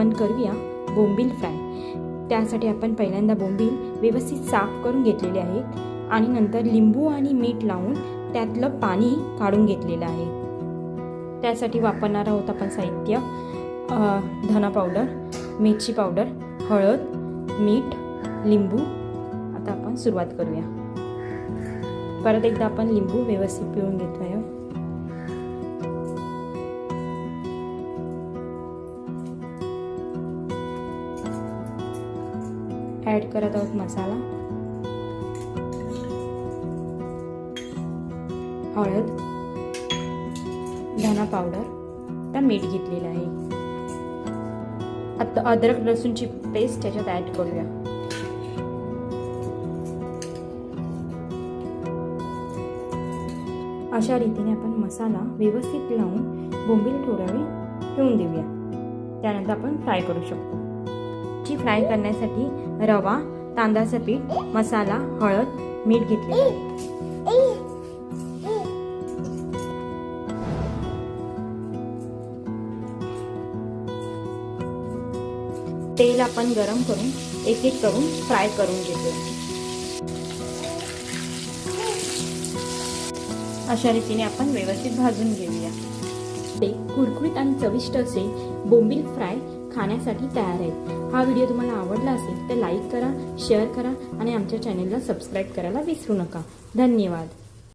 आपण करूया बोंबील फ्राय। त्यासाठी आपण पहिल्यांदा बोंबील व्यवस्थित साफ करून घेतलेले आहेत आणि नंतर लिंबू आणि मीठ लावून त्यातलं पाणी काढून घेतलेलं आहे। त्यासाठी वापरणार आहोत आपण साहित्य धना पावडर, मिरची पावडर, हळद, मीठ, लिंबू। आता आपण सुरुवात करूया। परत एकदा आपण लिंबू व्यवस्थित पिळून घेतोय। ॲड करत आहोत मसाला, हळद, धना पावडर, आता मीठ घेतलेलं आहे। आता अद्रक लसूणची पेस्ट त्याच्यात ॲड करूया। अशा रीतीने आपण मसाला व्यवस्थित लावून बोंबील थोडा वेळ ठेवून देऊया। त्यानंतर आपण फ्राय करू शकतो। फ्राय करण्यासाठी रवा, तांदळाचं पीठ, मसाला, हळद, मीठ घेतलेलं आहे। तेल आपण गरम करून एक एक करून फ्राय करून घेतो। अशा रीतीने आपण व्यवस्थित भाजून घेऊया। ते कुरकुरीत आणि चविष्ट असे बोंबील फ्राय खाण्यासाठी तयार आहेत। हा व्हिडिओ तुम्हाला आवडला असेल तर लाईक करा, शेअर करा आणि आमच्या चॅनेलला सबस्क्राईब करायला विसरू नका। धन्यवाद।